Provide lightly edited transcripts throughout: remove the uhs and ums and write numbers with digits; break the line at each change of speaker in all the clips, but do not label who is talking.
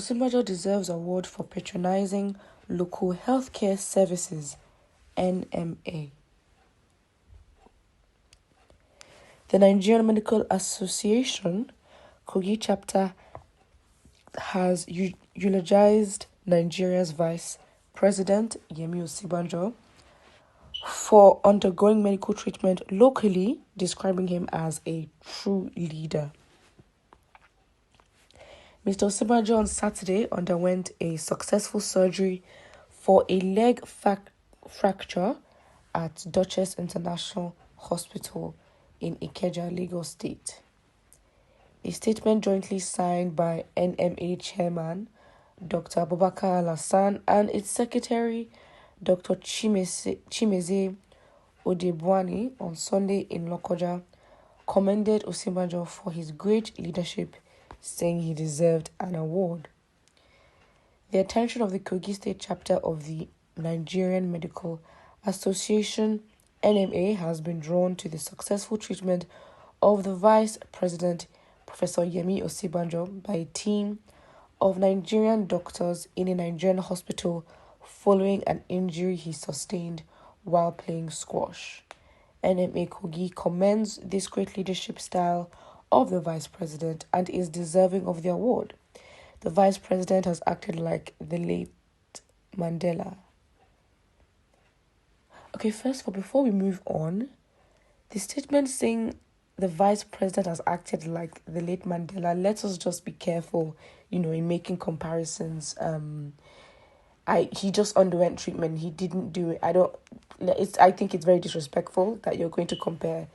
Osinbajo deserves award for patronizing local healthcare services, NMA. The Nigerian Medical Association, Kogi chapter, has eulogized Nigeria's Vice President Yemi Osinbajo for undergoing medical treatment locally, describing him as a true leader. Mr. Osinbajo on Saturday underwent a successful surgery for a leg fracture at Duchess International Hospital in Ikeja, Lagos State. A statement jointly signed by NMA Chairman Dr. Abubakar Al-Hassan and its Secretary Dr. Chimeze Odebwani on Sunday in Lokoja commended Osinbajo for his great leadership, saying he deserved an award. The attention of the Kogi State chapter of the Nigerian Medical Association, NMA, has been drawn to the successful treatment of the Vice President, Professor Yemi Osinbajo, by a team of Nigerian doctors in a Nigerian hospital following an injury he sustained while playing squash. NMA Kogi commends this great leadership style of the Vice President and is deserving of the award. The Vice President has acted like the late Mandela. Okay, first of all, before we move on, the statement saying the Vice President has acted like the late Mandela, let us just be careful, in making comparisons. He just underwent treatment. He didn't do it. I think it's very disrespectful that you're going to compare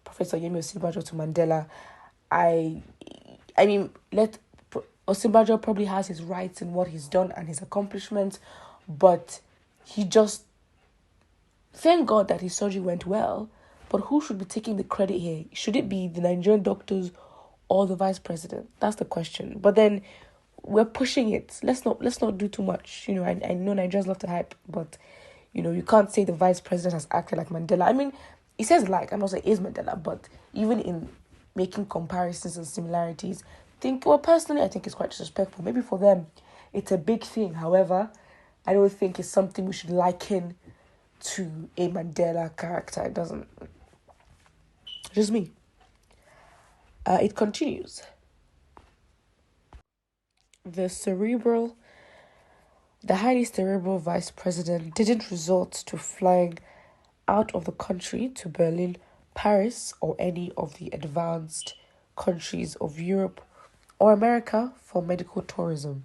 Professor Yemi Osinbajo to Mandela. Osinbajo probably has his rights in what he's done and his accomplishments, but thank God that his surgery went well, but who should be taking the credit here? Should it be the Nigerian doctors or the Vice President? That's the question. But then we're pushing it. Let's not do too much. I know Nigerians love to hype, but you can't say the Vice President has acted like Mandela. He says like, I'm not saying is Mandela, but even in making comparisons and similarities, personally, I think it's quite disrespectful. Maybe for them, it's a big thing. However, I don't think it's something we should liken to a Mandela character. It doesn't. Just me. It continues. The highly cerebral Vice President didn't resort to flying out of the country to Berlin, Paris, or any of the advanced countries of Europe or America for medical tourism.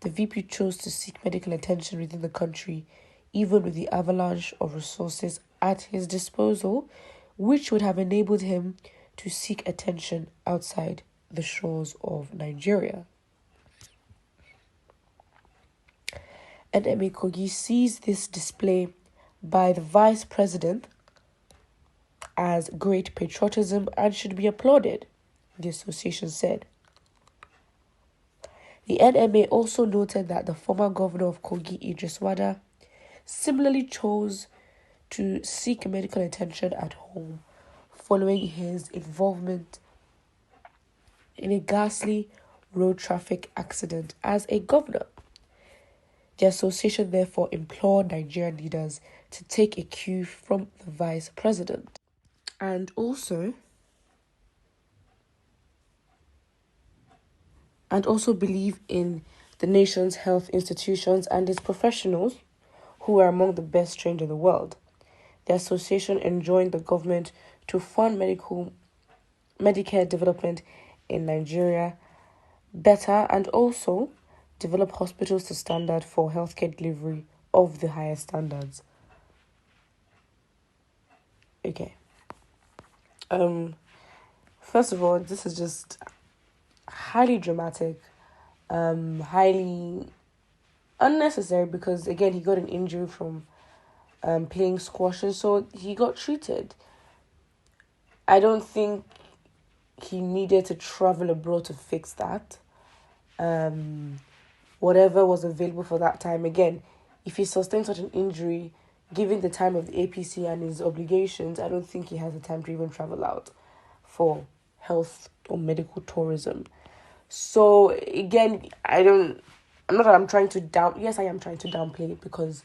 The VP chose to seek medical attention within the country, even with the avalanche of resources at his disposal, which would have enabled him to seek attention outside the shores of Nigeria. NMA Kogi sees this display by the Vice President as great patriotism and should be applauded, the association said. The NMA also noted that the former governor of Kogi, Idris Wada, similarly chose to seek medical attention at home following his involvement in a ghastly road traffic accident as a governor. The association therefore implored Nigerian leaders to take a cue from the Vice President and also believe in the nation's health institutions and its professionals, who are among the best trained in the world. The association enjoined the government to fund Medicare development in Nigeria better and also develop hospitals to standard for healthcare delivery of the highest standards. Okay. First of all, this is just highly dramatic, highly unnecessary because, again, he got an injury from playing squash, and so he got treated. I don't think he needed to travel abroad to fix that. Whatever was available for that time. Again, if he sustained such an injury, given the time of the APC and his obligations, I don't think he has the time to even travel out for health or medical tourism. So again, I'm not that I'm trying to yes, I am trying to downplay it, because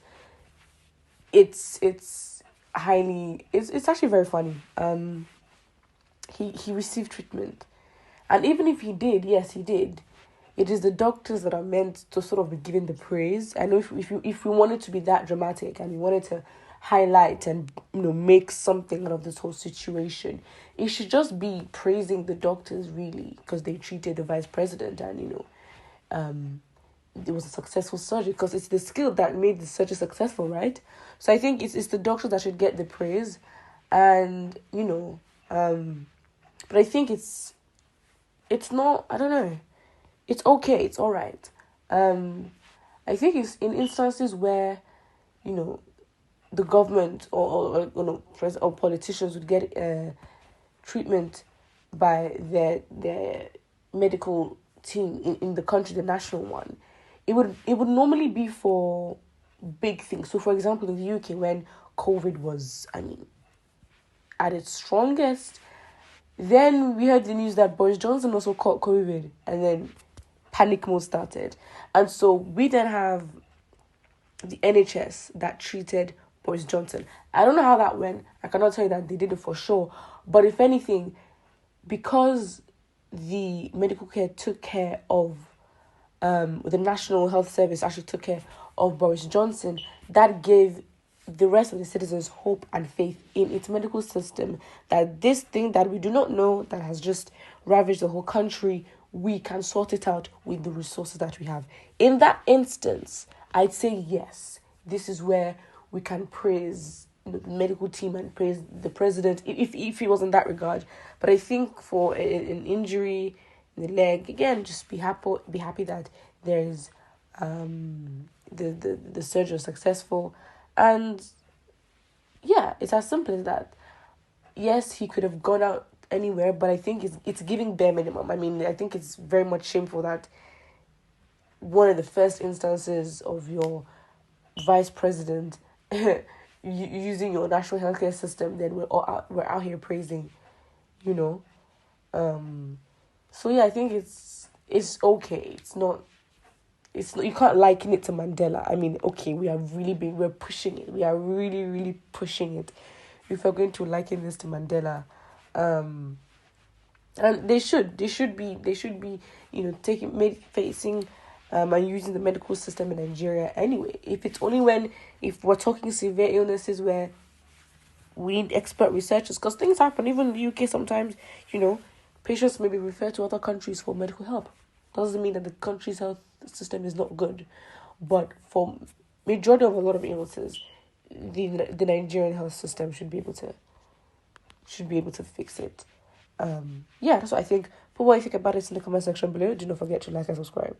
it's highly, it's actually very funny. He received treatment, and even if he did, yes, he did. It is the doctors that are meant to sort of be given the praise. I know if we wanted to be that dramatic and we wanted to highlight and make something out of this whole situation, it should just be praising the doctors, really, because they treated the vice president, and it was a successful surgery, because it's the skill that made the surgery successful, right? So I think it's the doctors that should get the praise, and but I think it's not, I don't know, it's okay, it's all right. I think it's in instances where the government or politicians would get treatment by their medical team in the country, the national one. It would normally be for big things. So, for example, in the UK, when COVID was, at its strongest, then we heard the news that Boris Johnson also caught COVID, and then panic mode started. And so we then have the NHS that treated Boris Johnson. I don't know how that went. I cannot tell you that they did it for sure. But if anything, because the medical care took care of, the National Health Service actually took care of Boris Johnson, that gave the rest of the citizens hope and faith in its medical system, that this thing that we do not know, that has just ravaged the whole country, we can sort it out with the resources that we have. In that instance, I'd say yes, this is where we can praise the medical team and praise the president, if he was in that regard. But I think for an injury in the leg, again, just be happy that there's the surgery was successful. And yeah, it's as simple as that. Yes, he could have gone out anywhere, but I think it's giving bare minimum. I think it's very much shameful that one of the first instances of your vice president using your national healthcare system, then we're out here praising, you know. So yeah, I think it's okay. It's not, you can't liken it to Mandela. Okay, we're pushing it. We are really, really pushing it. If we're going to liken this to Mandela, and they should be, facing, and using the medical system in Nigeria anyway. If we're talking severe illnesses where we need expert researchers, because things happen even in the UK sometimes. Patients may be referred to other countries for medical help. Doesn't mean that the country's health system is not good, but for majority of a lot of illnesses, the Nigerian health system should be able to fix it. Yeah, that's what I think. Put what you think about it in the comment section below. Do not forget to like and subscribe.